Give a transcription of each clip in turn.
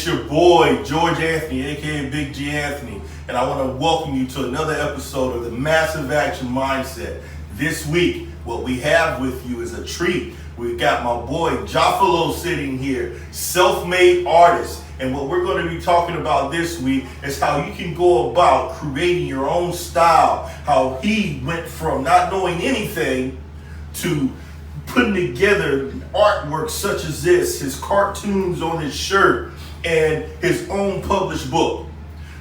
It's your boy, George Anthony, aka Big G Anthony, and I want to welcome you to another episode of the Massive Action Mindset. This week, what we have with you is a treat. We've got my boy Jafleu sitting here, self-made artist. And what we're going to be talking about this week is how you can go about creating your own style, how he went from not knowing anything to putting together artwork such as this, his cartoons on his shirt, and his own published book.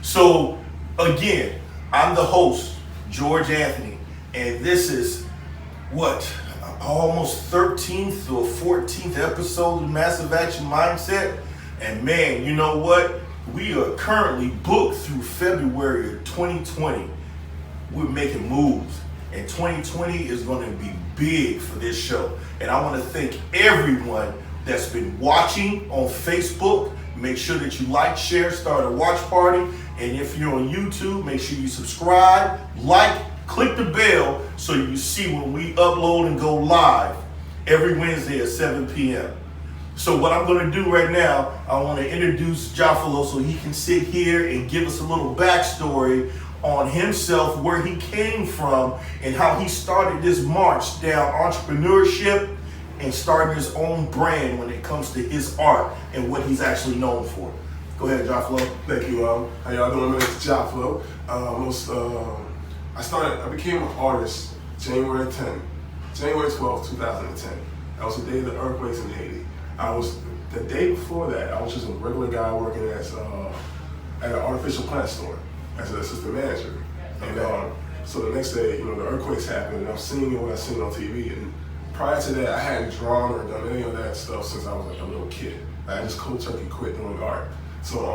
So again, I'm the host, George Anthony, and this is almost 13th or 14th episode of Massive Action Mindset. And man, you know what? We are currently booked through February of 2020. We're making moves. And 2020 is going to be big for this show. And I want to thank everyone that's been watching on Facebook. Make sure that you like, share, start a watch party. And if you're on YouTube, make sure you subscribe, like, click the bell so you see when we upload and go live every Wednesday at 7 p.m. So what I'm going to do right now, I want to introduce Jafleu so he can sit here and give us a little backstory on himself, where he came from, and how he started this march down entrepreneurship and starting his own brand when it comes to his art and what he's actually known for. Go ahead, Jafleu. Thank you. How y'all doing? My name is Jafleu. I became an artist January 12, 2010. That was the day of the earthquakes in Haiti. The day before that, I was just a regular guy working at an artificial plant store as an assistant manager. And so the next day, the earthquakes happened, and I'm seeing what I seen on TV. And prior to that, I hadn't drawn or done any of that stuff since I was like a little kid. I just cold turkey quit doing art. So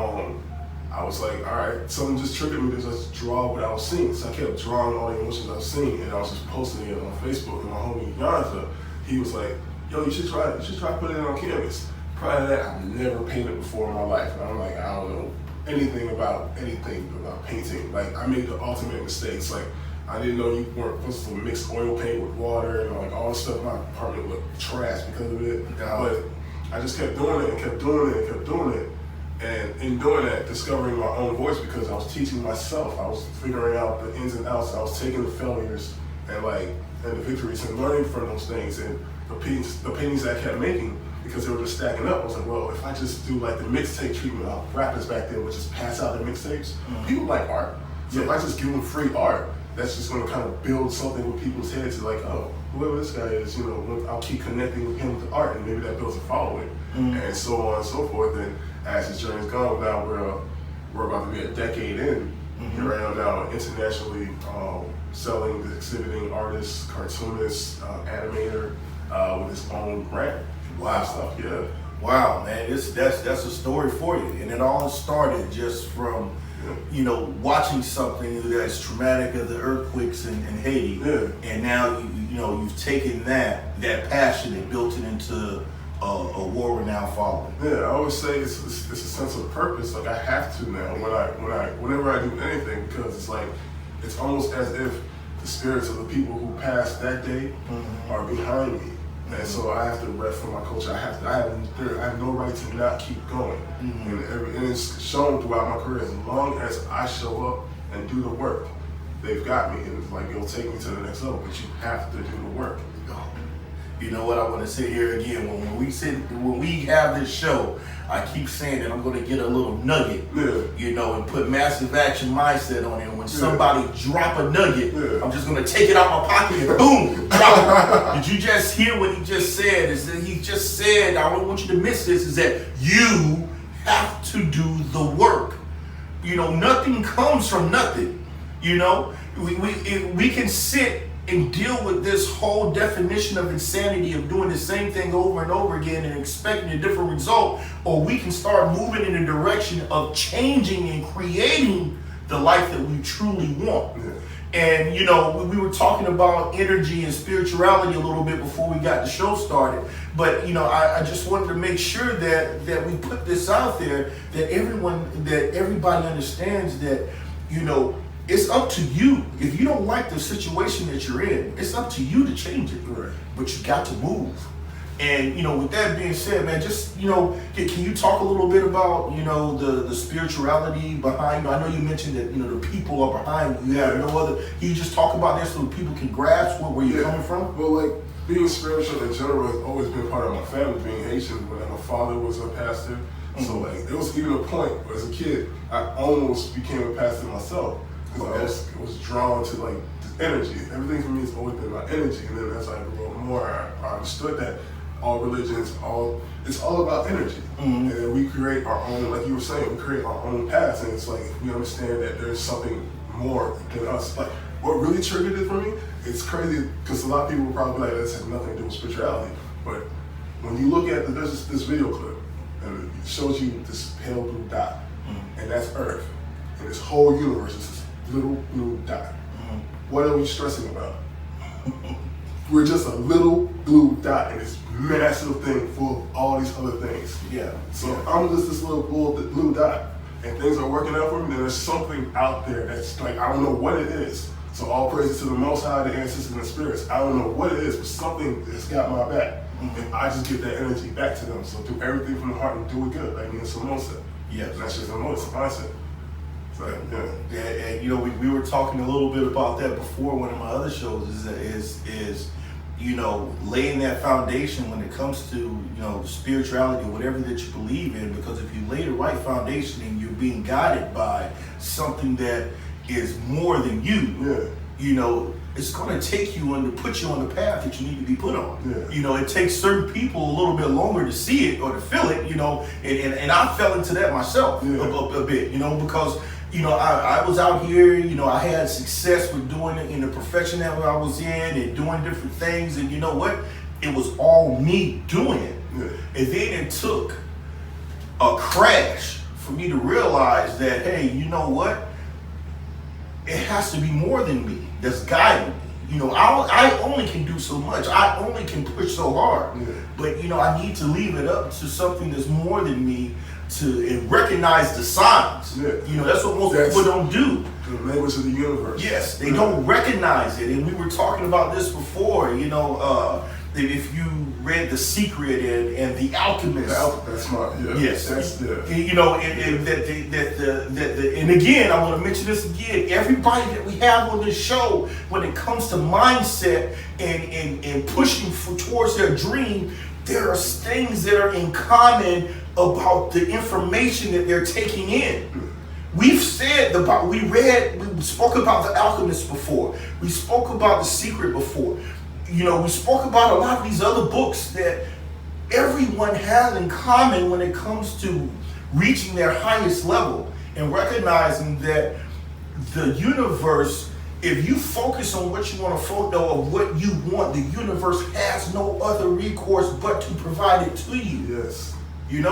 I was like, all right, something just triggered me to just draw what I was seeing. So I kept drawing all the emotions I was seeing, and I was just posting it on Facebook. And my homie Jonathan, he was like, yo, you should try putting it on canvas. Prior to that, I've never painted before in my life. And I'm like, I don't know anything about painting. Like, I made the ultimate mistakes. Like, I didn't know you weren't supposed to mix oil paint with water and like all this stuff. My apartment looked trash because of it. But I just kept doing it and kept doing it and kept doing it. And in doing that, discovering my own voice, because I was teaching myself. I was figuring out the ins and outs. I was taking the failures and the victories and learning from those things, and the paintings I kept making, because they were just stacking up. I was like, well, if I just do like the mixtape treatment, rappers back then would just pass out their mixtapes. People like art. So if I just give them free art, that's just going to kind of build something with people's heads. Like, oh, whoever this guy is, I'll keep connecting with him with the art, and maybe that builds a following, and so on and so forth. And as this journey's gone, now we're about to be a decade in. Here I am now internationally selling, exhibiting artist, cartoonist, animator with his own brand. Wow. Stuff, yeah. Wow, man, that's a story for you. And it all started just from, watching something that's traumatic of the earthquakes in Haiti. Yeah. And now, you've taken that passion and built it into a world-renowned following. Yeah, I always say it's a sense of purpose. Like, I have to now whenever I do anything, because it's like, it's almost as if the spirits of the people who passed that day are behind me. And so I have to rep for my culture. I have no right to not keep going. And it's shown throughout my career. As long as I show up and do the work, they've got me. And it's like, it'll take me to the next level, but you have to do the work. You know what, I want to sit here again. When we have this show, I keep saying that I'm going to get a little nugget, and put Massive Action Mindset on it. When somebody drop a nugget, I'm just going to take it out my pocket and boom, drop it. Did you just hear what he just said? Is that he just said, I don't want you to miss this, is that you have to do the work. Nothing comes from nothing. We can sit and deal with this whole definition of insanity of doing the same thing over and over again and expecting a different result, or we can start moving in a direction of changing and creating the life that we truly want. And we were talking about energy and spirituality a little bit before we got the show started, but I just wanted to make sure that we put this out there, that everybody understands that it's up to you. If you don't like the situation that you're in, it's up to you to change it. Right. But you got to move. And with that being said, man, just can you talk a little bit about the spirituality behind? I know you mentioned that the people are behind you. You have no other. Can you just talk about that so people can grasp where you're coming from? Well, like being spiritual in general has always been part of my family. Being Haitian, when my father was a pastor, so like there was even a point as a kid I almost became a pastor myself because I was drawn to like the energy. Everything for me has always been about energy, and then as I grew up more, I understood that. All religions, it's all about energy. And then we create our own, like you were saying, we create our own paths. And it's like, we understand that there's something more than us. Like, what really triggered it for me, it's crazy, because a lot of people will probably be like, this has nothing to do with spirituality. But when you look at there's this video clip, and it shows you this pale blue dot, and that's Earth. And this whole universe is this little blue dot. What are we stressing about? We're just a little blue dot in this massive thing full of all these other things. Yeah. So I'm just this little blue dot, and things are working out for me. Then there's something out there that's like, I don't know what it is. So all praises to the Most High, the ancestors, and the spirits. I don't know what it is, but something has got my back. And I just give that energy back to them. So do everything from the heart and do it good, like me and Simone said. Yeah. That's just a mindset. So, yeah, and we were talking a little bit about that before. One of my other shows is laying that foundation when it comes to spirituality or whatever that you believe in. Because if you lay the right foundation and you're being guided by something that is more than you, it's going to take you and to put you on the path that you need to be put on. It takes certain people a little bit longer to see it or to feel it. And I fell into that myself a bit. Because. I was out here, I had success with doing it in the profession that I was in and doing different things. And you know what? It was all me doing it. And then it took a crash for me to realize that, hey, you know what? It has to be more than me that's guiding me. I only can do so much. I only can push so hard. But, I need to leave it up to something that's more than me to recognize the signs. That's what most people don't do. The language of the universe. Yes, they don't recognize it. And we were talking about this before, if you read The Secret and The Alchemist. That's smart, Yes. That's and again, I want to mention this again. Everybody that we have on this show, when it comes to mindset and pushing towards their dream, there are things that are in common about the information that they're taking in. We spoke about The Alchemist before. We spoke about The Secret before. We spoke about a lot of these other books that everyone has in common when it comes to reaching their highest level and recognizing that the universe, if you focus on what you want to focus on, what you want, the universe has no other recourse but to provide it to you. Yes. And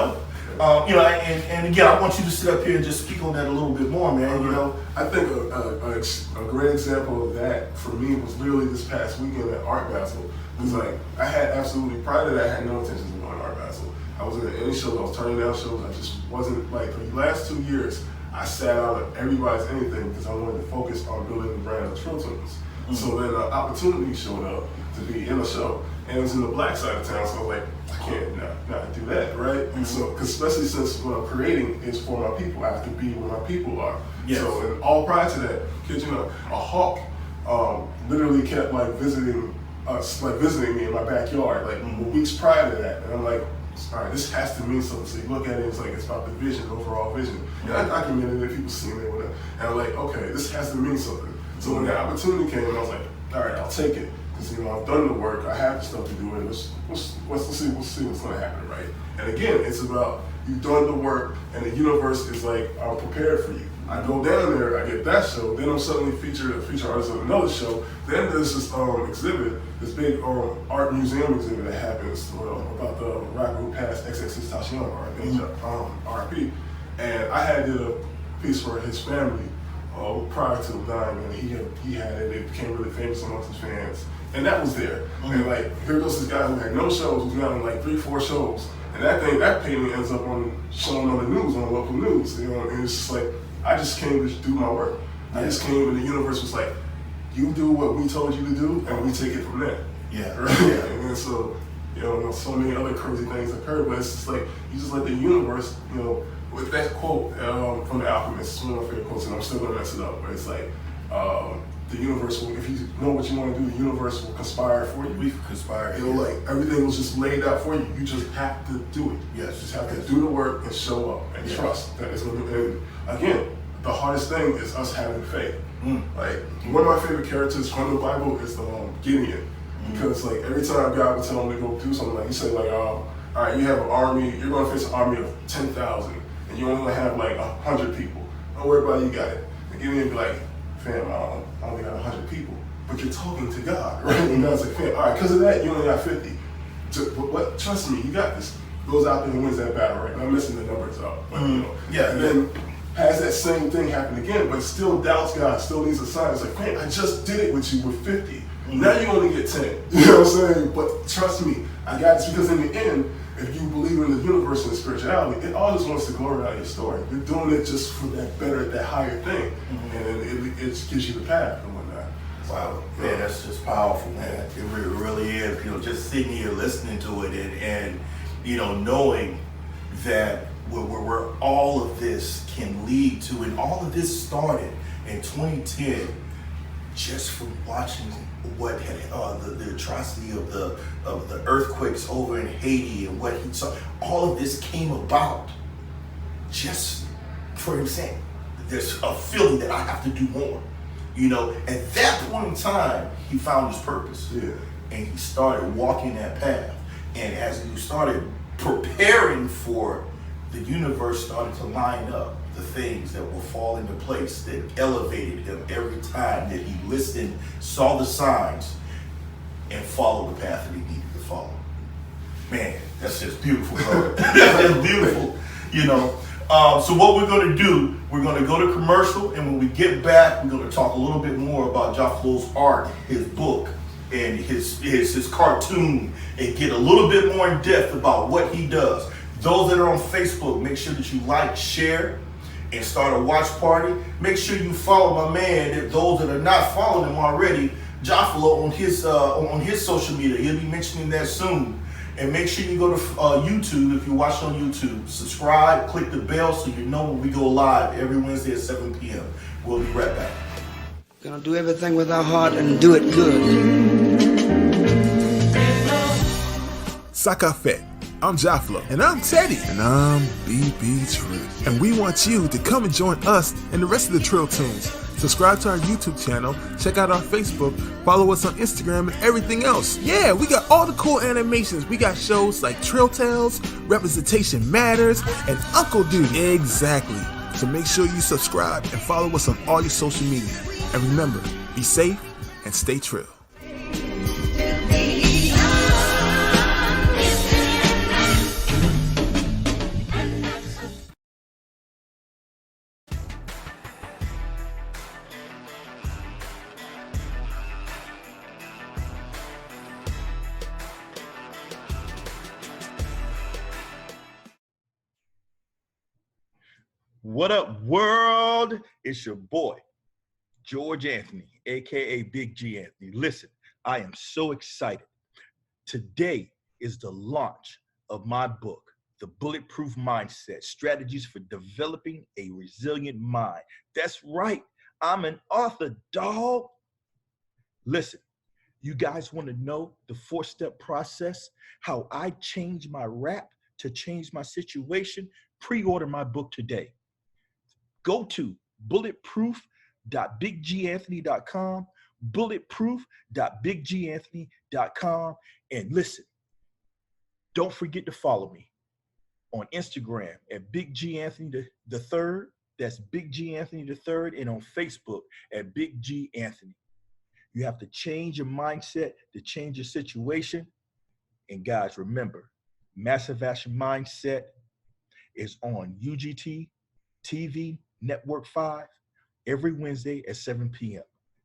again, I want you to sit up here and just speak on that a little bit more, man. I think a great example of that for me was literally this past weekend at Art Basel. Because I had absolutely, prior to that, I had no intentions of going to Art Basel. I wasn't in any shows, I was turning down shows. I just wasn't, for the last 2 years, I sat out of everybody's anything because I wanted to focus on building the brand of Trill Tunes. So then an opportunity showed up to be in a show, and it was in the black side of town, so I was like, I can't not do that, right? And so, cause especially since what I'm creating is for my people, I have to be where my people are. Yes. So, and all prior to that, a hawk literally kept visiting me in my backyard, weeks prior to that, and I'm like, all right, this has to mean something. So you look at it, it's about the vision, overall vision. And I documented it, people seen it, whatever. And I'm like, okay, this has to mean something. So when the opportunity came, I was like, all right, I'll take it. Because I've done the work, I have the stuff to do it. Let's see what's gonna happen, right? And again, it's about you've done the work, and the universe is like, I'm prepared for you. I go down there, I get that show, then I'm suddenly a feature artist on another show. Then there's this exhibit, this big art museum exhibit that happens about the rock group past XXXTentacion, RP. And I had did a piece for his family prior to dying, and he had it. It became really famous amongst his fans, and that was there. And here goes this guy who had no shows, who's now in 3-4 shows, and that painting ends up shown on the news, on local news. And it's just I just came to do my work. I just came, and the universe was like, you do what we told you to do, and we take it from there. Yeah. Right? Yeah. And so So many other crazy things occur, but it's just like, you just let the universe, with that quote from The Alchemist, it's one of my favorite quotes, and I'm still gonna mess it up, but it's like, the universe will, if you know what you want to do, the universe will conspire for you. We conspire. Like everything was just laid out for you. You just have to do it. Yes. You just have to do the work and show up and trust that it's going to. And again, the hardest thing is us having faith. Like one of my favorite characters from the Bible is Gideon, because like every time God would tell him to go do something, like he said, like, all right, you have an army, you're going to face an army of 10,000, and you only going to have like 100 people. Don't worry about it, you got it. And Gideon would be like, fam, I only got 100 people, but you're talking to God, right? And God's like, fam, all right, because of that, you only got 50. But trust me, you got this. Goes out there and wins that battle, right? And I'm messing the numbers up, but and then has that same thing happen again, but still doubts God, still needs a sign. It's like, man, I just did it with you with 50. Now you only get 10. You know what I'm saying? But trust me, I got this, because in the end, if you believe in the universe and spirituality, it all just wants to glorify your story. You're doing it just for that better, that higher thing, and then it gives you the path and whatnot. Wow, man, that's just powerful, man. It really is. Just sitting here listening to it and knowing that where all of this can lead to, and all of this started in 2010, just from watching what had the atrocity of the earthquakes over in Haiti and what he saw. All of this came about just for him saying, there's a feeling that I have to do more. At that point in time, he found his purpose. Yeah. And he started walking that path. And as he started preparing for, the universe started to line up the things that will fall into place, that elevated him every time that he listened, saw the signs, and followed the path that he needed to follow. Man, that's just beautiful, bro. That's just beautiful. So what we're going to do, we're going to go to commercial, and when we get back, we're going to talk a little bit more about Jafleu's art, his book, and his cartoon, and get a little bit more in depth about what he does. Those that are on Facebook, make sure that you like, share, and start a watch party. Make sure you follow my man. Those that are not following him already, Jafleu on his social media. He'll be mentioning that soon. And make sure you go to YouTube if you're watching on YouTube. Subscribe, click the bell so you know when we go live every Wednesday at 7 p.m. We'll be right back. We're gonna do everything with our heart and do it good. Sakafet. I'm Jafleu. And I'm Teddy. And I'm BB Trill. And we want you to come and join us and the rest of the Trill Tunes. Subscribe to our YouTube channel, check out our Facebook, follow us on Instagram and everything else. Yeah, we got all the cool animations. We got shows like Trill Tales, Representation Matters, and Uncle Duty. Exactly. So make sure you subscribe and follow us on all your social media. And remember, be safe and stay Trill. What up, world? It's your boy, George Anthony, aka Big G Anthony. Listen, I am so excited. Today is the launch of my book, The Bulletproof Mindset, Strategies for Developing a Resilient Mind. That's right, I'm an author, dog. Listen, you guys want to know the 4-step process, how I changed my rap to change my situation? Pre-order my book today. Go to bulletproof.bigganthony.com, bulletproof.bigganthony.com, and listen, don't forget to follow me on Instagram at Big G Anthony the Third. That's Big G Anthony the Third, and on Facebook at Big G Anthony. You have to change your mindset to change your situation. And guys, remember, Massive Action Mindset is on UGT TV Network 5 every Wednesday at 7 p.m.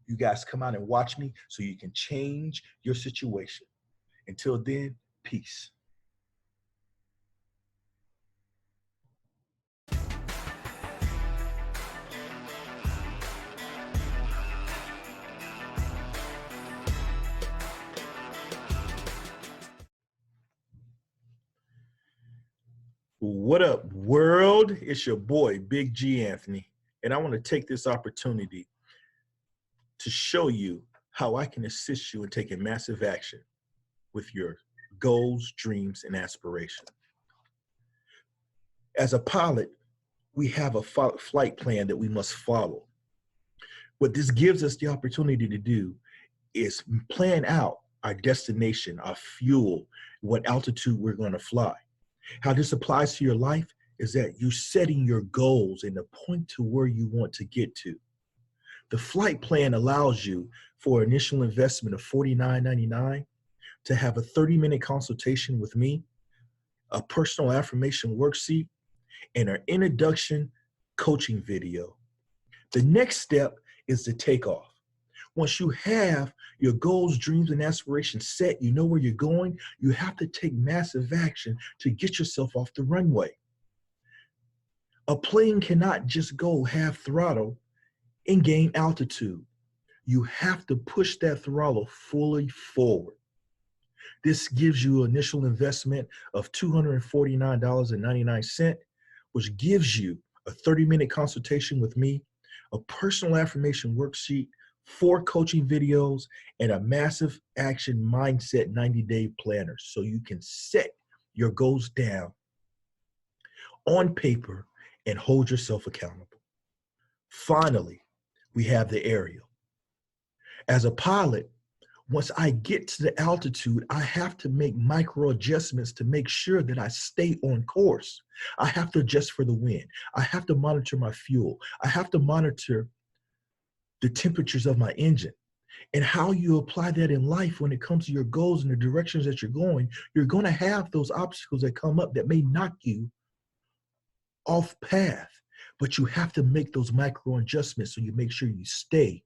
You guys come out and watch me so you can change your situation. Until then, peace. What up, world? It's your boy, Big G Anthony, and I want to take this opportunity to show you how I can assist you in taking massive action with your goals, dreams, and aspirations. As a pilot, we have a flight plan that we must follow. What this gives us the opportunity to do is plan out our destination, our fuel, what altitude we're going to fly. How this applies to your life is that you're setting your goals and the point to where you want to get to. The flight plan allows you for initial investment of $49.99 to have a 30-minute consultation with me, a personal affirmation worksheet, and an introduction coaching video. The next step is the takeoff. Once you have your goals, dreams, and aspirations set, you know where you're going, you have to take massive action to get yourself off the runway. A plane cannot just go half throttle and gain altitude. You have to push that throttle fully forward. This gives you an initial investment of $249.99, which gives you a 30-minute consultation with me, a personal affirmation worksheet, 4 coaching videos, and a massive action mindset 90-day planner so you can set your goals down on paper and hold yourself accountable. Finally, we have the aerial. As a pilot, once I get to the altitude, I have to make micro adjustments to make sure that I stay on course. I have to adjust for the wind. I have to monitor my fuel. I have to monitor the temperatures of my engine. And how you apply that in life when it comes to your goals and the directions that you're going to have those obstacles that come up that may knock you off path. But you have to make those micro adjustments so you make sure you stay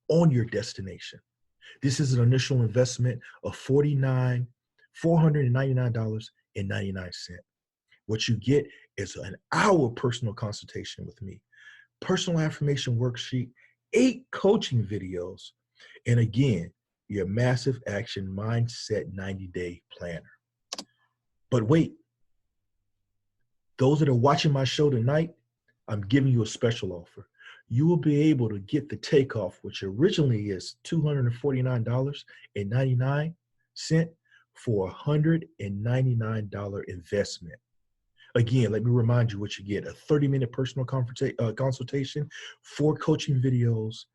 on your destination. This is an initial investment of $499.99. What you get is an hour personal consultation with me, personal affirmation worksheet, 8 coaching videos, and again, your massive action mindset 90-day planner. But wait, those that are watching my show tonight, I'm giving you a special offer. You will be able to get the takeoff, which originally is $249.99 for a $199 investment. Again, let me remind you what you get: a 30-minute personal consultation, 4 coaching videos,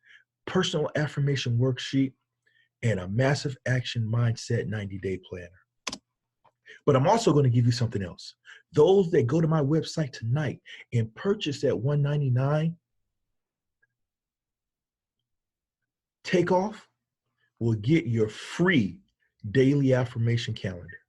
personal affirmation worksheet, and a massive action mindset 90-day planner. But I'm also going to give you something else. Those that go to my website tonight and purchase that $199 takeoff will get your free daily affirmation calendar.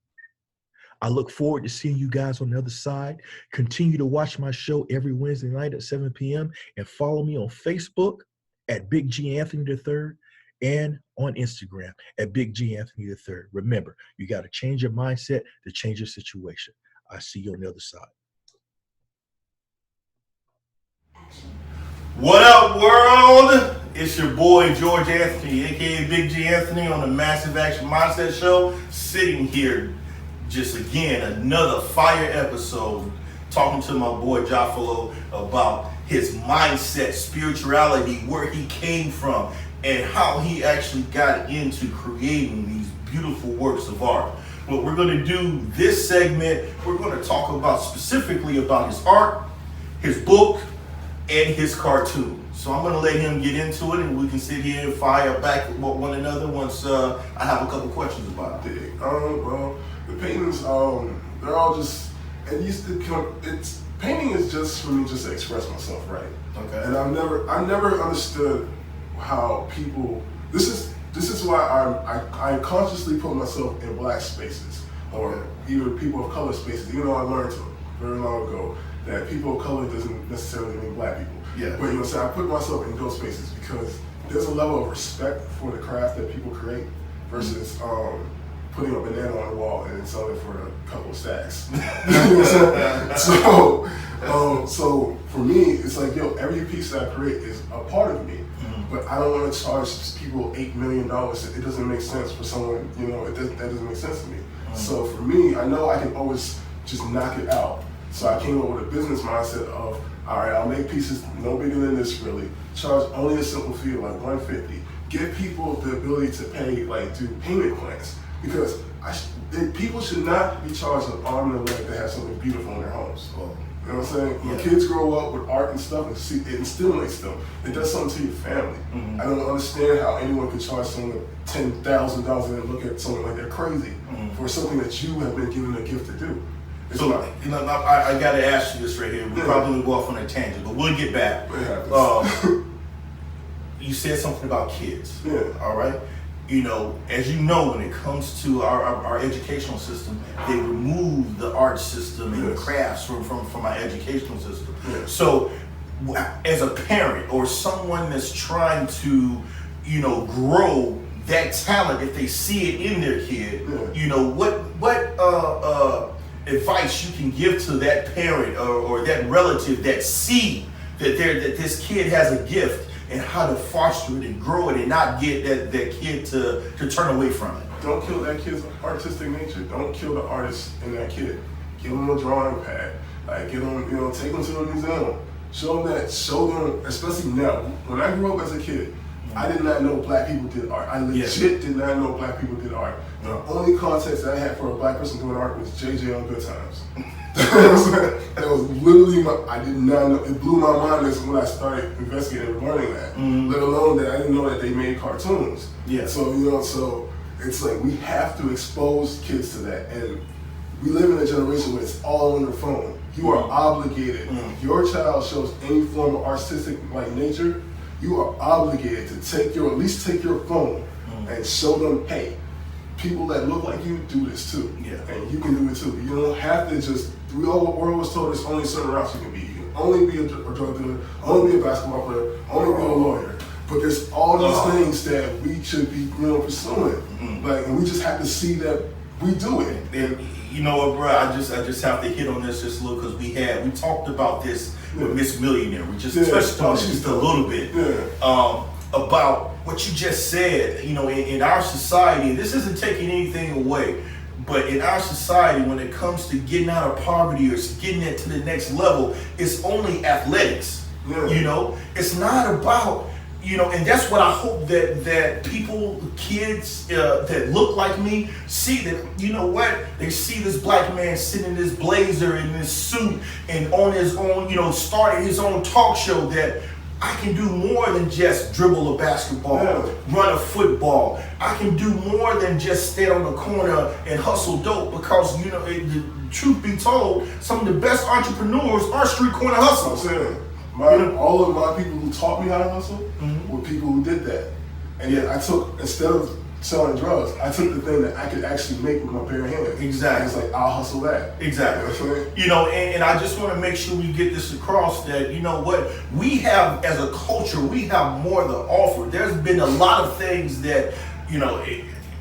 I look forward to seeing you guys on the other side. Continue to watch my show every Wednesday night at 7 p.m. and follow me on Facebook at Big G Anthony III and on Instagram at Big G Anthony III. Remember, you got to change your mindset to change your situation. I see you on the other side. What up, world? It's your boy, George Anthony, aka Big G Anthony, on the Massive Action Mindset Show, sitting here just again, another fire episode, talking to my boy Jafleu about his mindset, spirituality, where he came from, and how he actually got into creating these beautiful works of art. What we're going to do this segment, we're going to talk about specifically about his art, his book, and his cartoon. So I'm going to let him get into it, and we can sit here and fire back with one another once I have a couple questions about it. Well, the paintings, they're all just, painting is just for me just to express myself, right? Okay. And I've never understood how people, this is why I consciously put myself in black spaces, or even people of color spaces, even though I learned very long ago that people of color doesn't necessarily mean black people. Yeah. But I put myself in those spaces because there's a level of respect for the craft that people create versus putting a banana on the wall and then selling it for a couple of stacks. So for me, it's like, every piece that I create is a part of me. But I don't want to charge people $8 million. It doesn't make sense for someone, that doesn't make sense to me. So for me, I know I can always just knock it out. So I came up with a business mindset of, all right, I'll make pieces no bigger than this really, charge only a simple fee like $150. Give people the ability to pay, like do payment plans. Because people should not be charged an arm and a leg to have something beautiful in their homes. You know what I'm saying? When kids grow up with art and stuff, it stimulates them. It does something to your family. I don't understand how anyone could charge someone $10,000 and look at someone like they're crazy for something that you have been given a gift to do. It's so, not, you know, I got to ask you this right here. We probably will go off on a tangent, but we'll get back. You said something about kids. Yeah. All right. You know, as you know, when it comes to our educational system, they remove the art system and the crafts from our educational system. So, as a parent or someone that's trying to, you know, grow that talent, if they see it in their kid, you know, what advice you can give to that parent or that relative that see that this kid has a gift, and how to foster it and grow it and not get that kid to turn away from it. Don't kill that kid's artistic nature. Don't kill the artist in that kid. Give them a drawing pad. Like, get them, you know, take them to the museum. Show them, especially now. When I grew up as a kid, I did not know black people did art. I legit did not know black people did art. The only context that I had for a black person doing art was JJ on Good Times. That was literally I did not know. It blew my mind when I started investigating and learning that. Let alone that I didn't know that they made cartoons. So, you know, so it's like we have to expose kids to that. And we live in a generation where it's all on the phone. You are obligated. If your child shows any form of artistic like nature, you are obligated to at least take your phone and show them, hey, people that look like you do this too. And you can do it too. You don't have to just, we're always told there's only certain routes you can be. You can only be a drug dealer, only be a basketball player, only be a lawyer. But there's all these things that we should be, you know, pursuing. Like, and we just have to see that we do it. And you know what, bro? I just have to hit on this just a little because we talked about this with Miss Millionaire. We just touched on it just a little bit about what you just said. You know, in our society, this isn't taking anything away, but in our society, when it comes to getting out of poverty or getting it to the next level, it's only athletics. You know, it's not about, you know, and that's what I hope that people, kids that look like me see, that, you know what, they see this black man sitting in this blazer in this suit and on his own, you know, starting his own talk show, that I can do more than just dribble a basketball, run a football. I can do more than just stand on the corner and hustle dope, because, you know, the truth be told, some of the best entrepreneurs are street corner hustlers. I'm saying. All of my people who taught me how to hustle were people who did that. And yet I took, instead of selling drugs, I took the thing that I could actually make with my bare hands. Exactly. It's like, I'll hustle that. Exactly. You know, and I just want to make sure we get this across, that, you know what, we have, as a culture, we have more to offer. There's been a lot of things that, you know,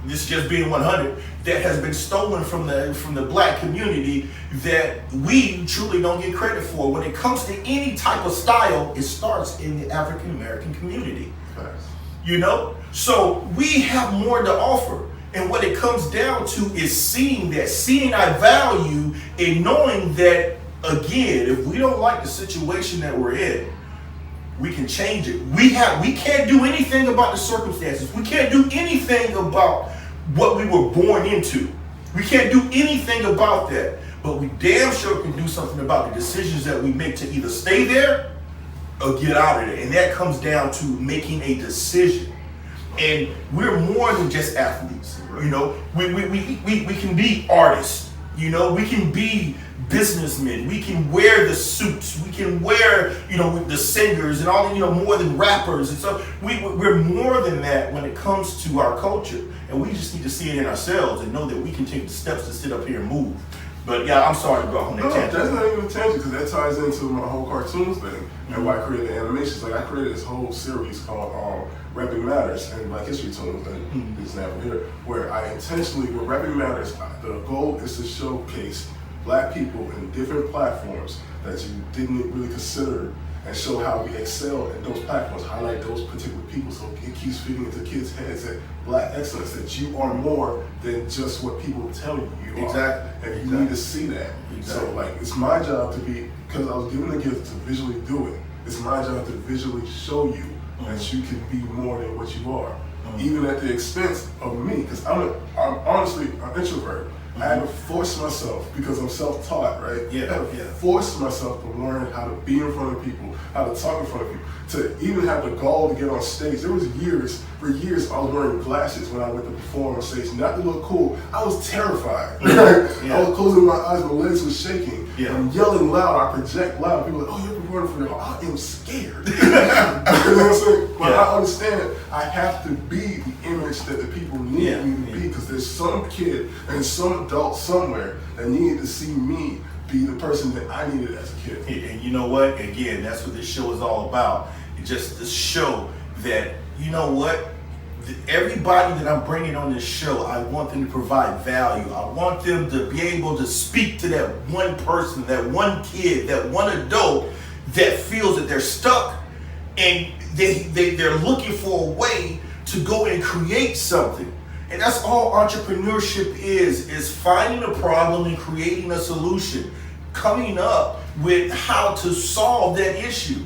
this just being 100, that has been stolen from the black community that we truly don't get credit for. When it comes to any type of style, it starts in the African American community. You know? So we have more to offer. And what it comes down to is seeing our value, and knowing that, again, if we don't like the situation that we're in, we can change it. We can't do anything about the circumstances. We can't do anything about what we were born into. We can't do anything about that. But we damn sure can do something about the decisions that we make to either stay there or get out of there. And that comes down to making a decision. And we're more than just athletes. You know, we can be artists. You know, we can be businessmen. We can wear the suits. We can wear, you know, the singers and all, you know, more than rappers. And so we're more than that when it comes to our culture. And we just need to see it in ourselves and know that we can take the steps to sit up here and move. But yeah, I'm sorry to go off on that tangent. That's not even a tangent, because that ties into my whole cartoons thing and why I created animations. Like, I created this whole series called Repping Matters and Black History Tunes, and example here, where I intentionally, with Repping Matters, the goal is to showcase black people in different platforms that you didn't really consider and show how we excel in those platforms, highlight those particular people, so it keeps feeding into kids' heads that Black excellence, that you are more than just what people tell you you are. And you need to see that. So like, it's my job to be, because I was given the gift to visually do it, it's my job to visually show you that you can be more than what you are. Even at the expense of me, because I'm honestly an introvert. I had to force myself, because I'm self-taught, right? I had to force myself to learn how to be in front of people, how to talk in front of people, to even have the gall to get on stage. There was for years, I was wearing glasses when I went to perform on stage, not to look cool. I was terrified. I was closing my eyes, my legs were shaking. I'm yelling loud, I project loud. People are like, oh, you're performing for your heart. I am scared. You know what I'm saying? But I understand I have to be the image that the people need me to be, because there's some kid and some adult somewhere that needed to see me be the person that I needed as a kid. And you know what? Again, that's what this show is all about. It's just to show that, you know what? Everybody that I'm bringing on this show, I want them to provide value. I want them to be able to speak to that one person, that one kid, that one adult that feels that they're stuck and they're looking for a way to go and create something. And that's all entrepreneurship is finding a problem and creating a solution, coming up with how to solve that issue.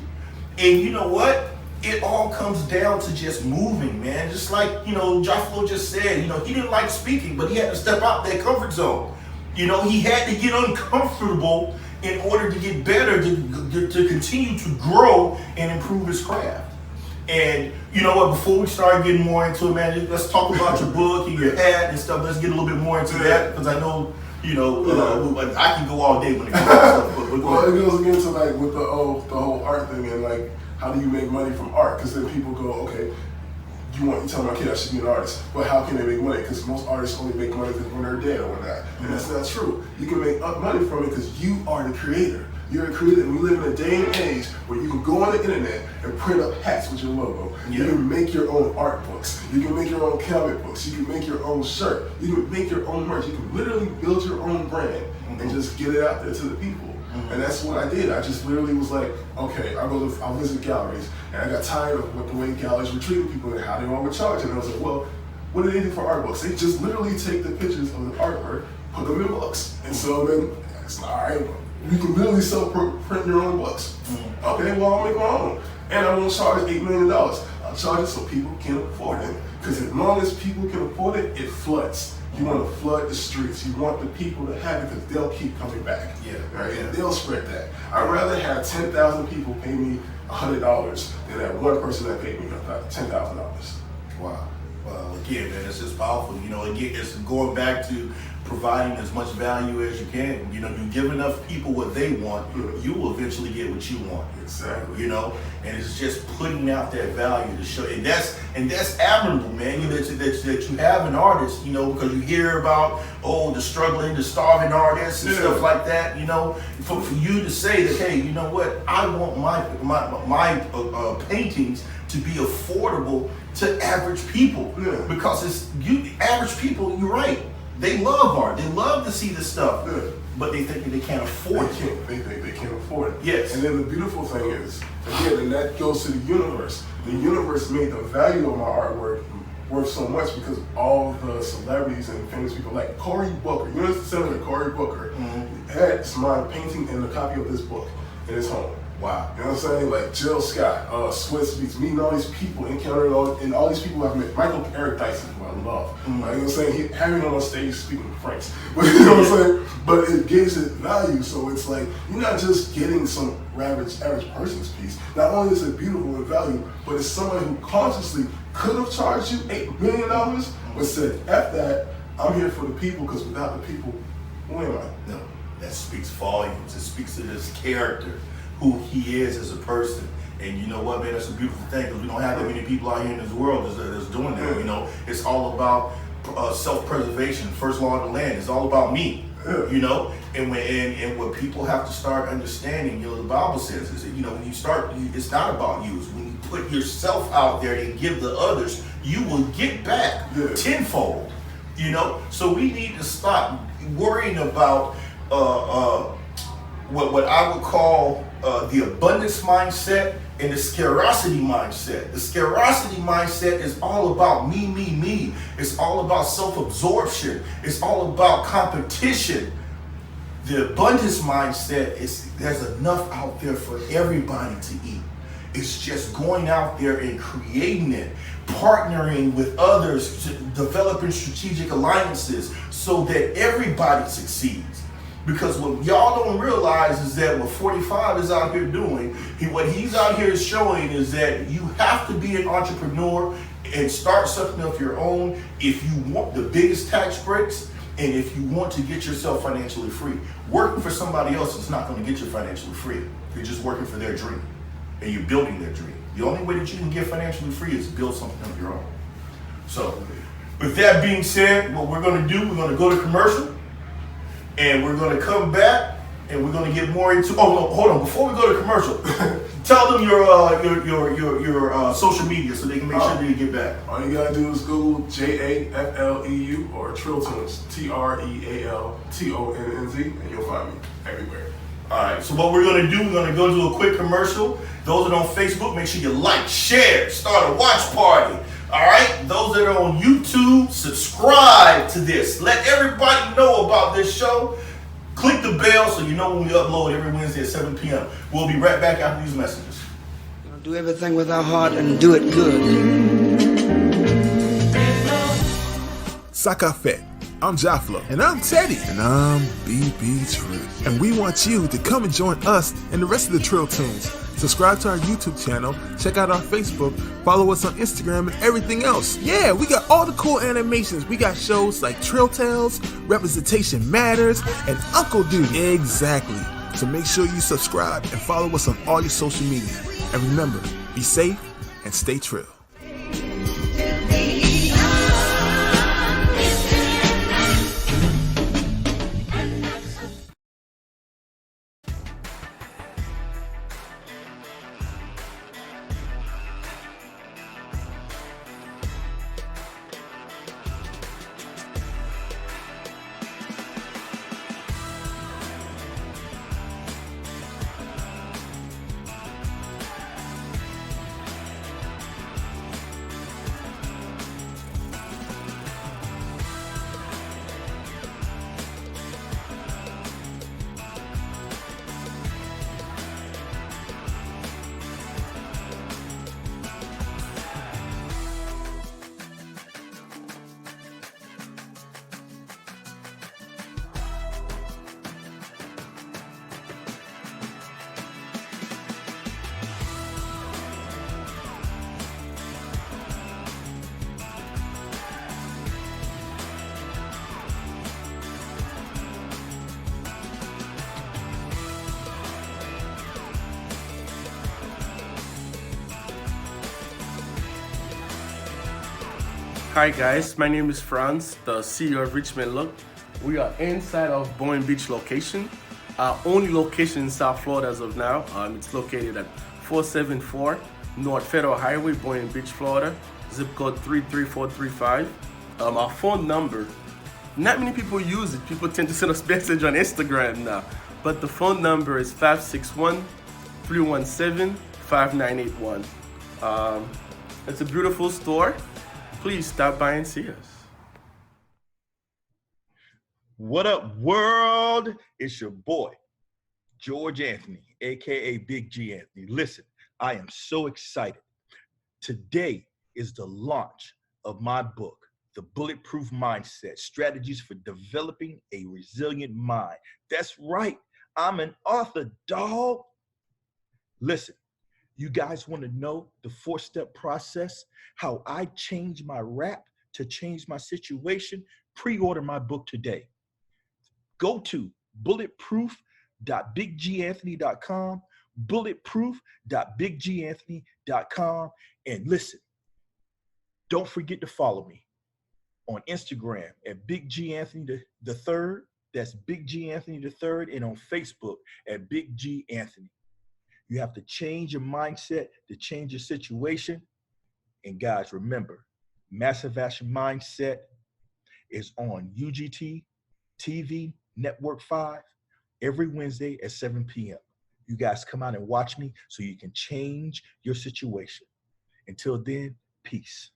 And you know what? It all comes down to just moving, man. Just like, Jafleu just said, he didn't like speaking, but he had to step out that comfort zone. He had to get uncomfortable in order to get better, to continue to grow and improve his craft. And you know what, before we start getting more into it, man, let's talk about your book and your hat and stuff. Let's get a little bit more into that, because I know, I can go all day when it comes to stuff. But well, it goes again to like with the whole art thing, and like, how do you make money from art? Because then people go, okay, you tell my kid I should be an artist, but how can they make money? Because most artists only make money when they're dead or whatnot. And that's not true. You can make money from it because you are the creator. You're a creator, and we live in a day and age where you can go on the internet and print up hats with your logo. You can make your own art books. You can make your own comic books. You can make your own shirt. You can make your own merch. You can literally build your own brand and just get it out there to the people. And that's what I did. I just literally was like, okay, I'll visit galleries, and I got tired of the way galleries were treating people and how they all were charging. And I was like, well, what do they do for art books? They just literally take the pictures of the artwork, put them in books. And so then it's all right. You can literally print your own books. Okay, well, I'll make my own. And I won't charge $8 million. I'll charge it so people can afford it. Because as long as people can afford it, it floods. You want to flood the streets. You want the people to have it because they'll keep coming back. Right? And they'll spread that. I'd rather have 10,000 people pay me $100 than that one person that paid me $10,000. Wow. Well, again, man, it's just powerful. Again, it's going back to providing as much value as you can. You give enough people what they want, you will eventually get what you want. Exactly. And it's just putting out that value to show, and that's admirable, man. That you have an artist, because you hear about the struggling, the starving artists and stuff like that. For you to say that, hey, you know what? I want my paintings to be affordable to average people, because average people. You're right. They love art. They love to see this stuff, but they think that they can't afford it. They think they can't afford it. Yes. And then the beautiful thing is, again, and that goes to the universe. The universe made the value of my artwork worth so much because all the celebrities and famous people, like Cory Booker, Senator Cory Booker, had my painting and a copy of this book in his home. Wow. You know what I'm saying? Like Jill Scott, Swiss Beats, meeting all these people, encountering all these people I've met. Eric Dyson, who I love. Like, you know what I'm saying? Having him on stage speaking French. But you know what I'm saying? But it gives it value. So it's like, you're not just getting some average person's piece. Not only is it beautiful in value, but it's someone who consciously could have charged you $8 million, but said, F that, I'm here for the people, because without the people, who am I? No, that speaks volumes. It speaks to this character, who he is as a person. And you know what, man, that's a beautiful thing, because we don't have that many people out here in this world that's doing that. It's all about self-preservation. First law of the land. It's all about me. And when people have to start understanding, the Bible says, when you start, it's not about you. It's when you put yourself out there and give the others, you will get back tenfold. So we need to stop worrying about what I would call the abundance mindset and the scarcity mindset. The scarcity mindset is all about me, me, me. It's all about self-absorption. It's all about competition. The abundance mindset is there's enough out there for everybody to eat. It's just going out there and creating it, partnering with others, developing strategic alliances so that everybody succeeds. Because what y'all don't realize is that what 45 is out here doing, what he's out here showing is that you have to be an entrepreneur and start something of your own if you want the biggest tax breaks and if you want to get yourself financially free. Working for somebody else is not going to get you financially free. You're just working for their dream and you're building their dream. The only way that you can get financially free is build something of your own. So with that being said, what we're going to do, we're going to go to commercial. And we're going to come back and we're going to get more into. Oh, no, hold on. Before we go to commercial, tell them your social media so they can make sure they get back. All you gotta do is Google Jafleu or Trill Tunes, TREALTONNZ, and you'll find me everywhere. All right. So what we're going to do, we're going to go to a quick commercial. Those that are on Facebook, make sure you like, share, start a watch party. All right, those that are on YouTube, subscribe to this. Let everybody know about this show. Click the bell so you know when we upload every Wednesday at 7 p.m. We'll be right back after these messages. Do everything with our heart and do it good. Sakafet. I'm Jafleu. And I'm Teddy. And I'm BB Trill. And we want you to come and join us and the rest of the Trill Tunes. Subscribe to our YouTube channel, check out our Facebook, follow us on Instagram and everything else. Yeah, we got all the cool animations. We got shows like Trill Tales, Representation Matters, and Uncle Dude. Exactly. So make sure you subscribe and follow us on all your social media. And remember, be safe and stay trill. Hi guys, my name is Franz, the CEO of Richmond Look. We are inside of Boynton Beach location, our only location in South Florida as of now. It's located at 474 North Federal Highway, Boynton Beach, Florida, zip code 33435. Our phone number, not many people use it. People tend to send us message on Instagram now, but the phone number is 561-317-5981. It's a beautiful store. Please stop by and see us. What up, world? It's your boy, George Anthony, aka Big G Anthony. Listen, I am so excited. Today is the launch of my book, The Bulletproof Mindset, Strategies for Developing a Resilient Mind. That's right, I'm an author, dog. Listen, you guys want to know the 4-step process, how I changed my rap to change my situation? Pre-order my book today. Go to bulletproof.bigganthony.com, bulletproof.bigganthony.com, and listen, don't forget to follow me on Instagram at Big G Anthony the Third. That's Big G Anthony the Third, and on Facebook at Big G Anthony. You have to change your mindset to change your situation. And guys, remember, Massive Action Mindset is on UGT TV Network 5 every Wednesday at 7 p.m. you guys come out and watch me so you can change your situation. Until then, peace.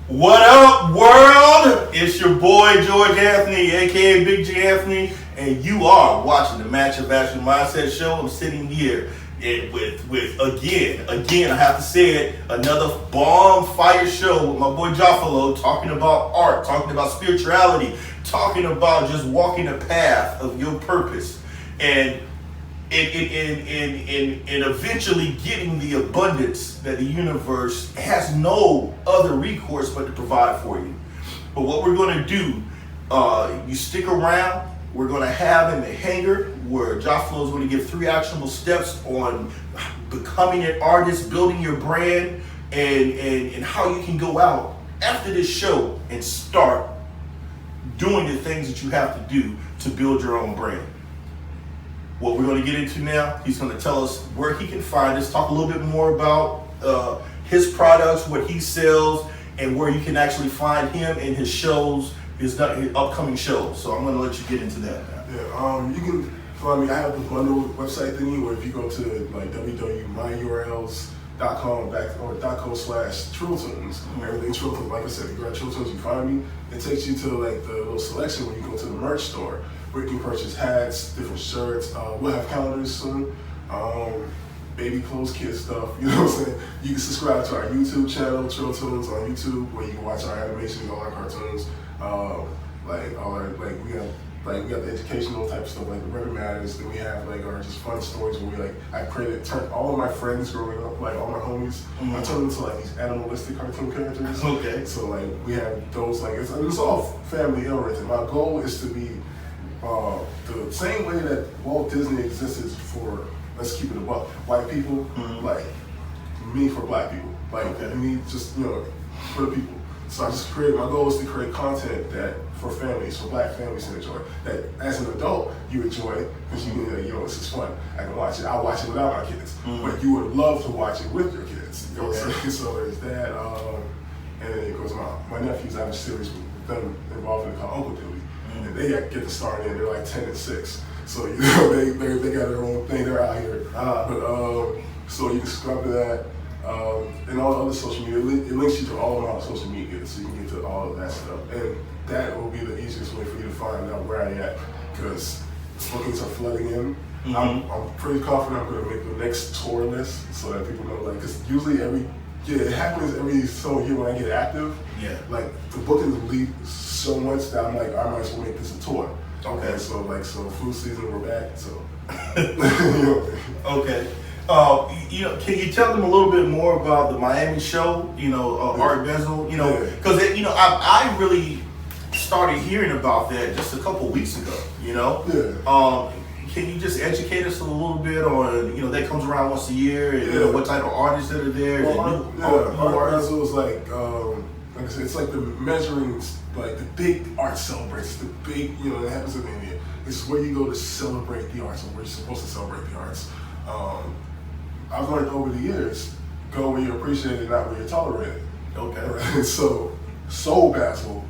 What up, world? It's your boy George Anthony, aka Big G Anthony, and you are watching the Match of Action Mindset Show. I'm sitting here with again, I have to say it, another bomb fire show with my boy Jafleu, talking about art, talking about spirituality, talking about just walking the path of your purpose, and in eventually getting the abundance that the universe has no other recourse but to provide for you. But what we're going to do, you stick around. We're going to have in the hangar where Jafleu is going to give 3 actionable steps on becoming an artist, building your brand, and how you can go out after this show and start doing the things that you have to do to build your own brand. What we're going to get into now, he's going to tell us where he can find us, talk a little bit more about his products, what he sells, and where you can actually find him in his shows, his upcoming shows. So I'm going to let you get into that now. Yeah, you can find me. I have the bundle website thingy where if you go to like www.myurls.com/TrillTunes, everything TrillTunes. Like I said, if you go to TrillTunes, you find me. It takes you to like the little selection where you go to the merch store, where you can purchase hats, different shirts. We'll have calendars soon. Baby clothes, kids stuff, you know what I'm saying? You can subscribe to our YouTube channel, TrillTunes on YouTube, where you can watch our animations, all our cartoons. We got the educational type of stuff, like the Record Matters. Then we have like our just fun stories where I turned all of my friends growing up, like all my homies, I turned them into like these animalistic cartoon characters. Okay. So like we have those, like it's all family oriented. My goal is to be the same way that Walt Disney existed for, let's keep it above, white people, like me for black people. Like me just, for the people. So I just my goal is to create content that for families, for black families to enjoy. That as an adult, you enjoy it because this is fun. I can watch it. I'll watch it without my kids. But you would love to watch it with your kids. So there's that. And then it goes my nephews. I have a series with them involved in it called Uncle Dewey. And they get to start in. They're like 10 and 6. So they got their own thing. They're out here. So you can subscribe to that. And all the other social media, it links you to all of my social media, so you can get to all of that stuff. And that will be the easiest way for you to find out where I am, because bookings are flooding in. I'm pretty confident I'm going to make the next tour list so that people know, because usually it happens every so year when I get active. Yeah. Like the bookings leave so much that I'm like, I might as well make this a tour. Okay. So food season, we're back. So. Okay. Can you tell them a little bit more about the Miami show? Art Bezel. Because I really started hearing about that just a couple weeks ago. Yeah. Can you just educate us a little bit on that comes around once a year and what type of artists that are there? Art Bezel is like I said, it's like the measuring, like the big art celebrations, the big that happens in India. It's where you go to celebrate the arts, or where you're supposed to celebrate the arts. I've learned over the years, go where you appreciate it, not where you tolerate it. Okay. Right? So, Soul Basel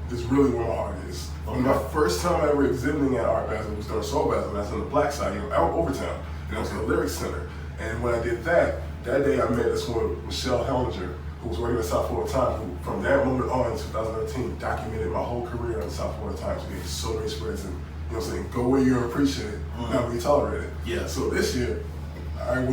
is really where my heart is. Okay. My first time ever exhibiting at Art Basel was during Soul Basel, and that's on the black side, out Overtown. And I was in the Lyric Center. And when I did that day I met this woman, Michelle Hellinger, who was working at South Florida Times, who from that moment on in 2013 documented my whole career on South Florida Times. We gave so many spreads, and go where you appreciate it, not where you tolerate it. Yeah. So this year,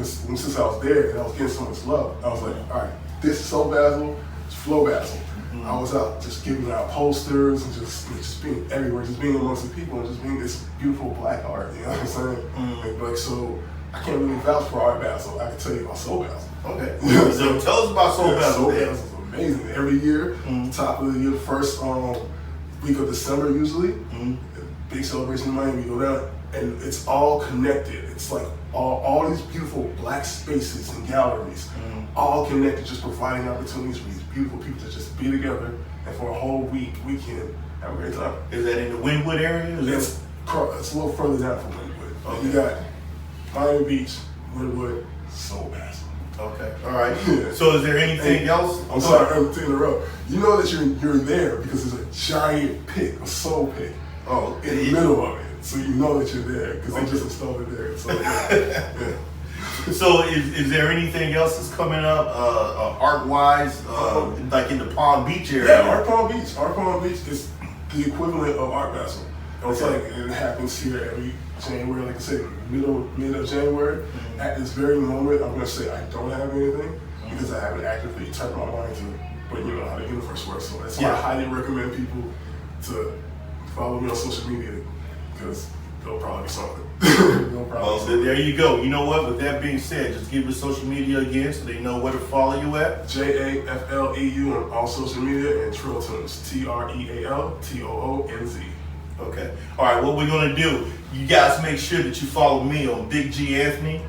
since I was there and I was getting so much love, I was like, all right, this is Soul Basel, it's Flow Basel. I was out just giving out posters and just being everywhere, just being amongst the people and just being this beautiful black art, you know what I'm saying? So I can't really vouch for Art Basel. I can tell you about Soul Basel. Okay. So tell us about Soul Basel. Soul Basel is amazing. Every year, top of the year, first week of December usually, big celebration in Miami, we go down, and it's all connected. It's like all these beautiful black spaces and galleries, all connected, just providing opportunities for these beautiful people to just be together and for a whole weekend, have a great time. Is that in the Wynwood area? It's a little further down from Wynwood. Okay. You got Miami Beach, Wynwood, Soul Basil. Okay. All right. Yeah. So is there anything else? I'm sorry to interrupt. You know that you're there because there's a giant pick, a soul pick, in the middle of it. So you know that you're there because they just installed it there. So, yeah. So is there anything else that's coming up art-wise, like in the Palm Beach area? Yeah, Art Palm Beach is the equivalent of Art Basel. It's Okay. like it happens here every January, like I said, mid of January. Mm-hmm. At this very moment, I'm gonna say I don't have anything because I haven't actively turned my mind to, but you know how the universe works. So that's why I highly recommend people to follow me on social media because there'll probably be something. Well, there you go. You know what? With that being said, just give your social media again so they know where to follow you at. Jafleu on all social media and Trill Tunes, TREALTOONZ. Okay. All right. What we're gonna do? You guys make sure that you follow me on Big G Anthony,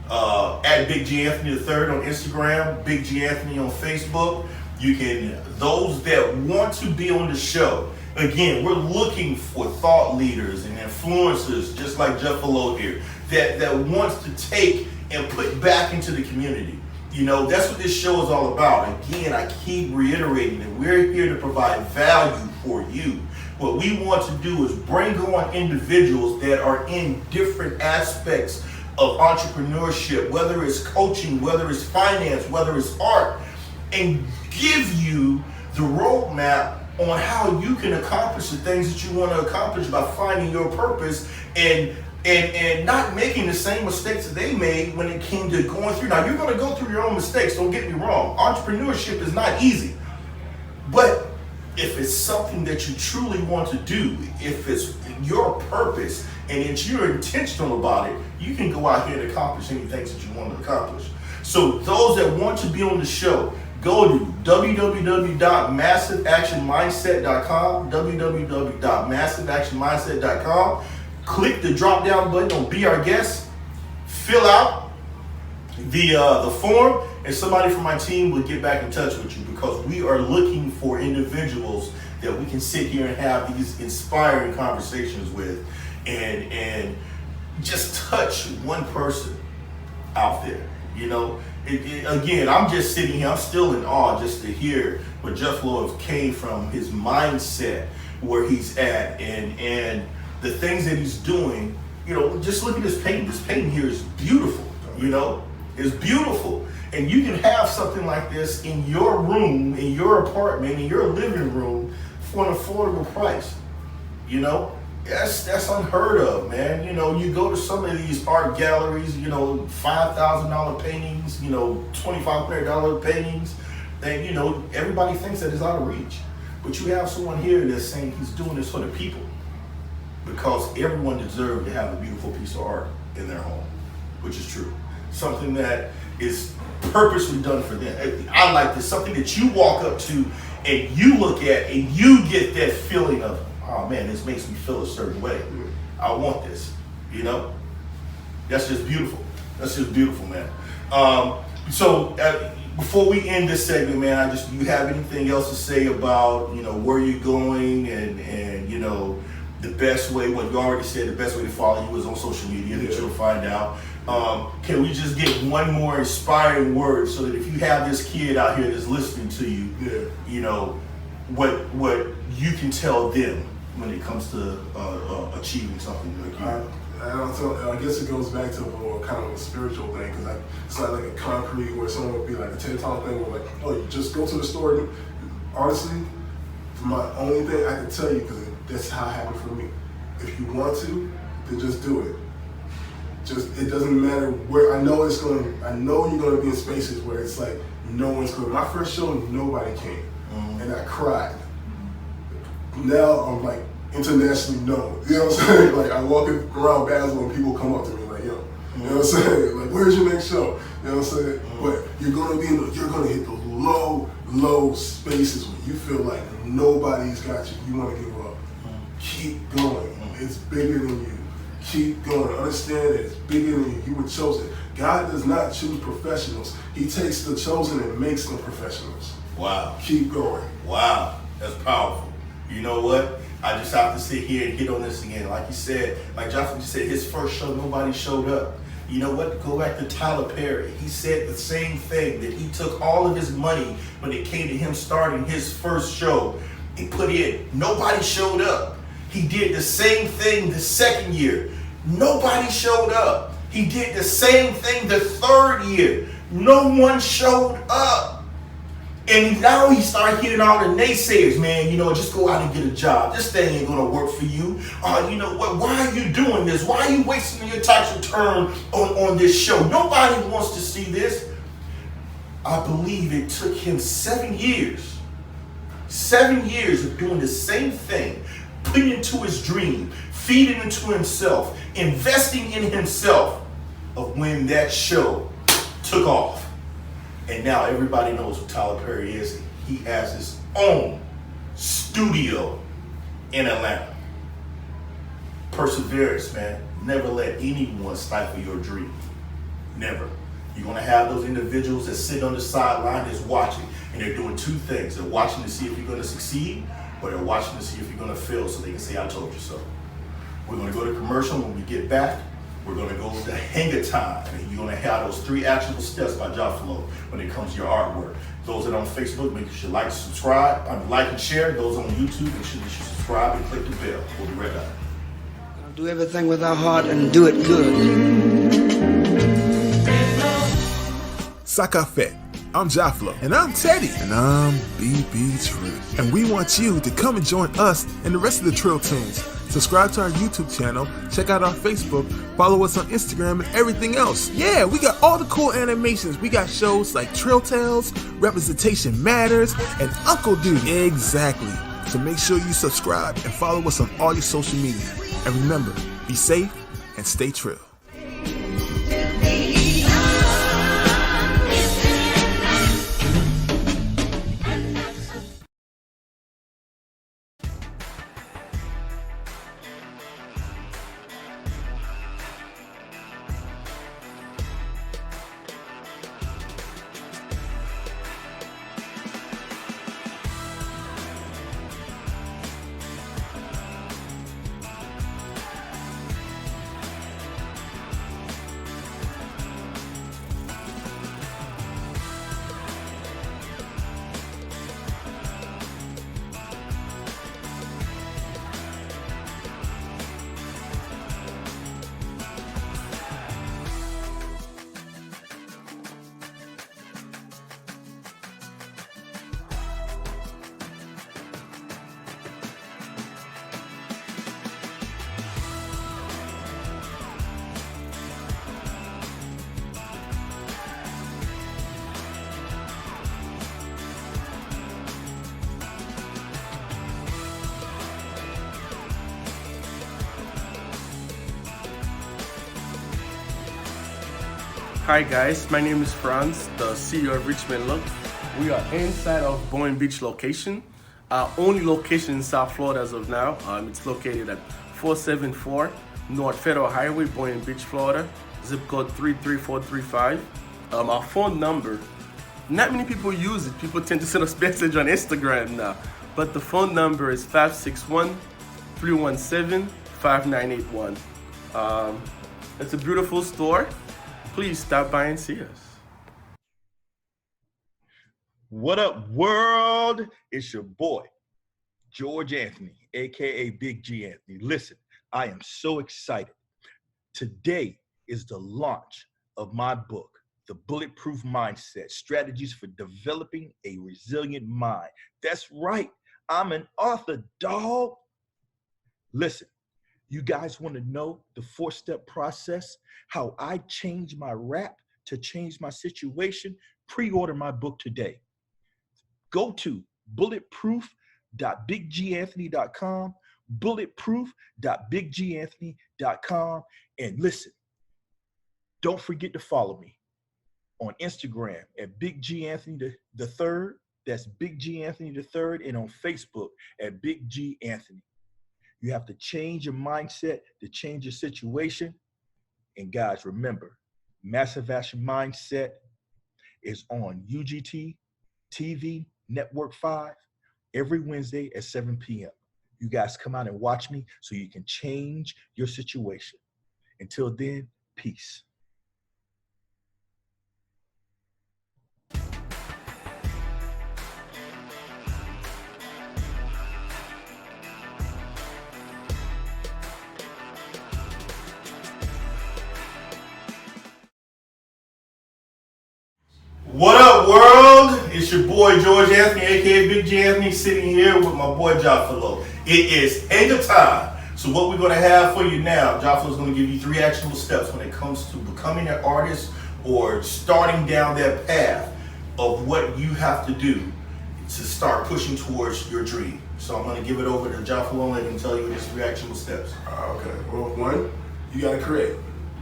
at Big G Anthony the Third on Instagram, Big G Anthony on Facebook. You can. Those that want to be on the show. Again, we're looking for thought leaders and influencers, just like Jafleu here, that wants to take and put back into the community. You know, that's what this show is all about. Again, I keep reiterating that we're here to provide value for you. What we want to do is bring on individuals that are in different aspects of entrepreneurship, whether it's coaching, whether it's finance, whether it's art, and give you the roadmap on how you can accomplish the things that you want to accomplish by finding your purpose and not making the same mistakes that they made when it came to going through. Now, you're going to go through your own mistakes, don't get me wrong. Entrepreneurship is not easy. But if it's something that you truly want to do, if it's your purpose and that you're intentional about it, you can go out here and accomplish any things that you want to accomplish. So those that want to be on the show, go to www.massiveactionmindset.com, www.massiveactionmindset.com. Click the drop down button on Be Our Guest, fill out the form, and somebody from my team will get back in touch with you because we are looking for individuals that we can sit here and have these inspiring conversations with and just touch one person out there, you know. Again, I'm just sitting here, I'm still in awe just to hear where Jafleu came from, his mindset, where he's at, and the things that he's doing. You know, just look at this painting. This painting here is beautiful, you know. It's beautiful. And you can have something like this in your room, in your apartment, in your living room for an affordable price, you know. That's unheard of, man. You know, you go to some of these art galleries, you know, $5,000 paintings, you know, $2,500 paintings, and, you know, everybody thinks that it's out of reach. But you have someone here that's saying he's doing this for the people because everyone deserves to have a beautiful piece of art in their home, which is true. Something that is purposely done for them. I like this, something that you walk up to and you look at and you get that feeling of, oh man, this makes me feel a certain way. I want this, you know? That's just beautiful. That's just beautiful, man. So before we end this segment, man, you have anything else to say about, you know, where you're going and you know, the best way, what you already said, the best way to follow you is on social media, that you'll find out. Can we just get one more inspiring word so that if you have this kid out here that's listening to you, you know, what you can tell them when it comes to achieving something like you? I guess it goes back to more kind of a spiritual thing because it's not like a concrete where someone would be like a TED Talk thing where like, oh, you just go to the store. Honestly, my only thing I can tell you, because that's how it happened for me. If you want to, then just do it. It doesn't matter where. I know you're gonna be in spaces where it's like no one's going. My first show, nobody came, and I cried. Now I'm like internationally known. You know what I'm saying? Like I walk around Basel and people come up to me like, yo, you know what I'm saying? Like, where's your next show? You know what I'm saying? But you're gonna hit those low spaces where you feel like nobody's got you. You want to give up. Keep going. It's bigger than you. Keep going. Understand that it's bigger than you. You were chosen. God does not choose professionals. He takes the chosen and makes them professionals. Wow. Keep going. Wow. That's powerful. You know what? I just have to sit here and hit on this again. Like you said, like Jafleu said, his first show, nobody showed up. You know what? Go back to Tyler Perry. He said the same thing, that he took all of his money when it came to him starting his first show. He put in, nobody showed up. He did the same thing the second year. Nobody showed up. He did the same thing the third year. No one showed up. And now he started hitting all the naysayers, man. You know, just go out and get a job. This thing ain't gonna work for you. You know what? Why are you doing this? Why are you wasting your tax return on this show? Nobody wants to see this. I believe it took him 7 years. 7 years of doing the same thing, putting into his dream, feeding into himself, investing in himself, of when that show took off. And now everybody knows who Tyler Perry is. He has his own studio in Atlanta. Perseverance, man. Never let anyone stifle your dream. Never. You're going to have those individuals that sit on the sideline that's watching. And they're doing two things. They're watching to see if you're going to succeed, or they're watching to see if you're going to fail so they can say, I told you so. We're going to go to commercial. When we get back, we're going to go to Hang Time, and you're going to have those 3 actionable steps by Jafleu when it comes to your artwork. Those that are on Facebook, make sure you like, subscribe, like and share. Those on YouTube, make sure you subscribe and click the bell. We'll be right back. Do everything with our heart and do it good. Sakafet. I'm Jafleu. And I'm Teddy. And I'm BB Trill. And we want you to come and join us and the rest of the Trill Tunes. Subscribe to our YouTube channel, check out our Facebook, follow us on Instagram and everything else. Yeah, we got all the cool animations. We got shows like Trill Tales, Representation Matters, and Uncle Duty. Exactly. So make sure you subscribe and follow us on all your social media. And remember, be safe and stay trill. Hi guys, my name is Franz, the CEO of Richmond Look. We are inside of Boynton Beach location, our only location in South Florida as of now. It's located at 474 North Federal Highway, Boynton Beach, Florida, zip code 33435. Our phone number, not many people use it. People tend to send us message on Instagram now, but the phone number is 561-317-5981. It's a beautiful store. Please stop by and see us. What up, world? It's your boy, George Anthony, aka Big G Anthony. Listen, I am so excited. Today is the launch of my book, The Bulletproof Mindset, Strategies for Developing a Resilient Mind. That's right, I'm an author, dog. Listen, you guys want to know the 4-step process, how I changed my rap to change my situation? Pre-order my book today. Go to bulletproof.bigganthony.com, bulletproof.bigganthony.com, and listen, don't forget to follow me on Instagram at Big G Anthony the Third. That's Big G Anthony the Third, and on Facebook at Big G Anthony. You have to change your mindset to change your situation. And guys, remember, Massive Action Mindset is on UGT TV Network 5 every Wednesday at 7 p.m. You guys come out and watch me so you can change your situation. Until then, peace. What up, world? It's your boy George Anthony, aka Big G Anthony, sitting here with my boy Jafleu. It is hanger time. So what we're going to have for you now, Jafleu is going to give you 3 actionable steps when it comes to becoming an artist or starting down that path of what you have to do to start pushing towards your dream. So I'm going to give it over to Jafleu and let him tell you his 3 actionable steps. Okay. Well, 1, you got to create.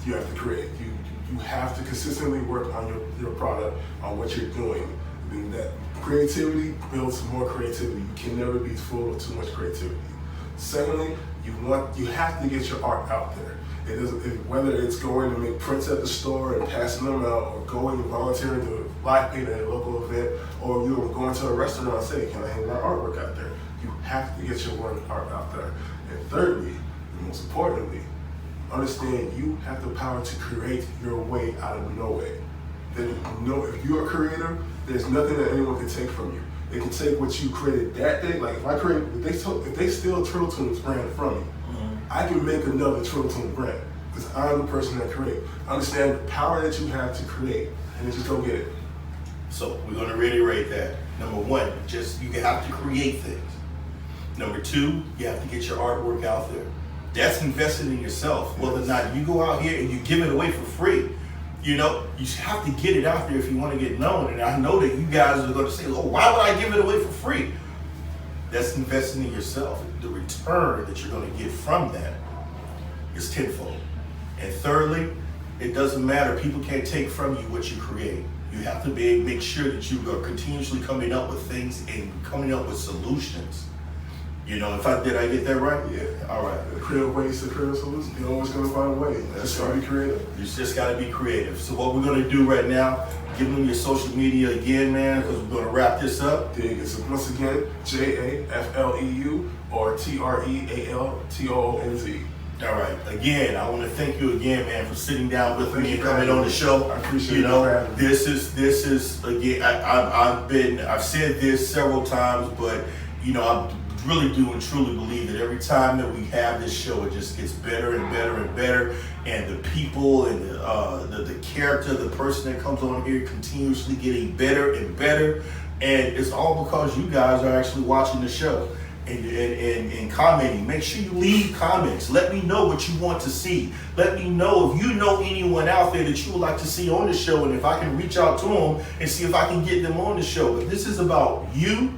You have to create. You have to consistently work on your product, on what you're doing. And that creativity builds more creativity. You can never be full of too much creativity. Secondly, you have to get your art out there. Whether it's going to make prints at the store and passing them out, or going and volunteering to live paint at a local event, or you're going to a restaurant and say, can I hang my artwork out there? You have to get your art out there. And thirdly, and most importantly, understand you have the power to create your way out of no way. Then if you're a creator, there's nothing that anyone can take from you. They can take what you created that day. Like if they steal Turtle Tunes brand from me, I can make another Turtle Tunes brand because I'm the person that create. Understand the power that you have to create, and then just go get it. So we're going to reiterate that. Number 1, you have to create things. Number 2, you have to get your artwork out there. That's invested in yourself. Whether or not you go out here and you give it away for free, you have to get it out there if you want to get known. And I know that you guys are going to say, oh, why would I give it away for free? That's investing in yourself. The return that you're going to get from that is tenfold. And thirdly, it doesn't matter. People can't take from you what you create. You have to make sure that you are continuously coming up with things and coming up with solutions. Did I get that right? Yeah. All right. The creative ways to create a solution. You're always going to find a way. Just gotta be creative. You just got to be creative. So what we're going to do right now, give them your social media again, man, because we're going to wrap this up. Dig. It's once again Jafleu or Trealtonz. All right. Again, I want to thank you again, man, for sitting down with me and coming on the show. I appreciate it. This is again. I've said this several times, but I really do and truly believe that every time that we have this show, it just gets better and better and better, and the people and the character, the person that comes on here, continuously getting better and better, and it's all because you guys are actually watching the show and commenting. Make sure you leave comments. Let me know what you want to see. Let me know if you know anyone out there that you would like to see on the show, and if I can reach out to them and see if I can get them on the show. But this is about you,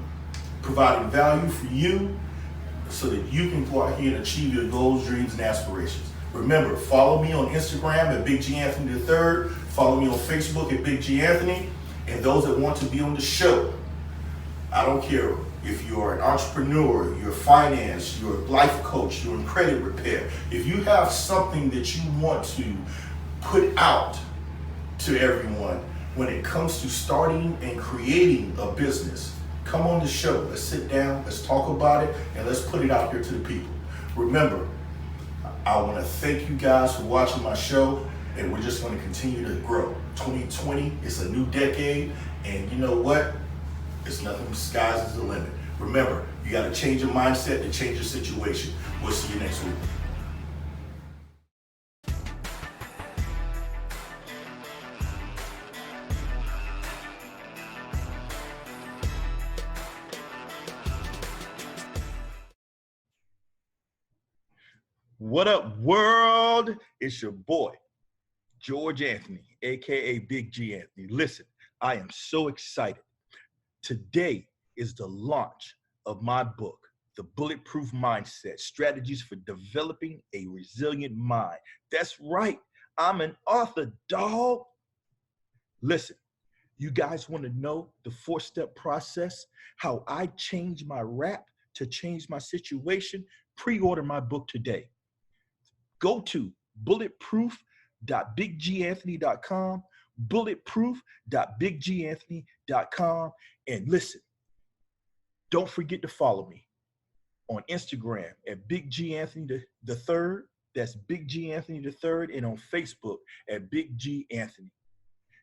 providing value for you so that you can go out here and achieve your goals, dreams, and aspirations. Remember, follow me on Instagram at Big G Anthony III. Follow me on Facebook at Big G Anthony. And those that want to be on the show, I don't care if you're an entrepreneur, you're finance, you're a life coach, you're in credit repair. If you have something that you want to put out to everyone when it comes to starting and creating a business, come on the show. Let's sit down, let's talk about it, and let's put it out here to the people. Remember, I want to thank you guys for watching my show, and we're just going to continue to grow. 2020 is a new decade, and you know what? It's nothing, skies is the limit. Remember, you got to change your mindset to change your situation. We'll see you next week. What up, world? It's your boy, George Anthony, aka Big G Anthony. Listen, I am so excited. Today is the launch of my book, The Bulletproof Mindset, Strategies for Developing a Resilient Mind. That's right, I'm an author, dog. Listen, you guys want to know the 4-step process, how I changed my rap to change my situation? Pre-order my book today. Go to bulletproof.bigganthony.com, bulletproof.bigganthony.com, and listen, don't forget to follow me on Instagram at Big G Anthony the Third. That's Big G Anthony the Third, and on Facebook at Big G Anthony.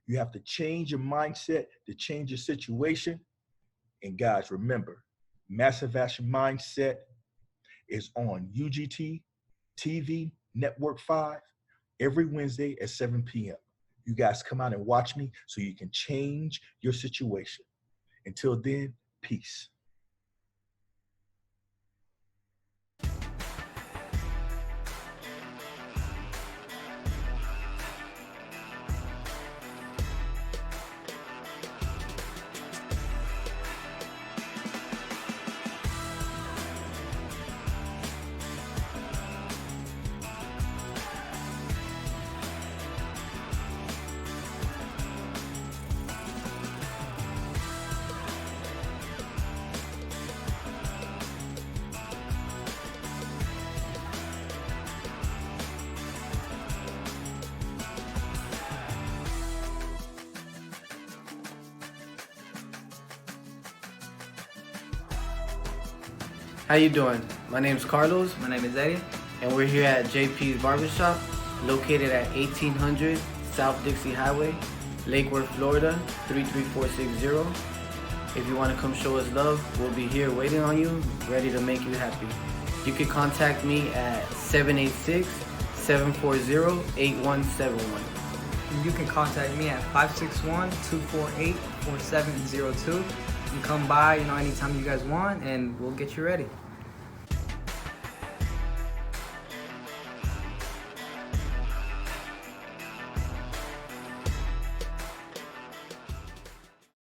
You have to change your mindset to change your situation. And guys, remember, Massive Action Mindset is on UGT TV Network 5 every Wednesday at 7 p.m. you guys come out and watch me so you can change your situation. Until then, peace. How you doing? My name is Carlos. My name is Eddie. And we're here at JP's Barbershop, located at 1800 South Dixie Highway, Lake Worth, Florida, 33460. If you want to come show us love, we'll be here waiting on you, ready to make you happy. You can contact me at 786-740-8171. You can contact me at 561-248-4702. You can come by, anytime you guys want, and we'll get you ready.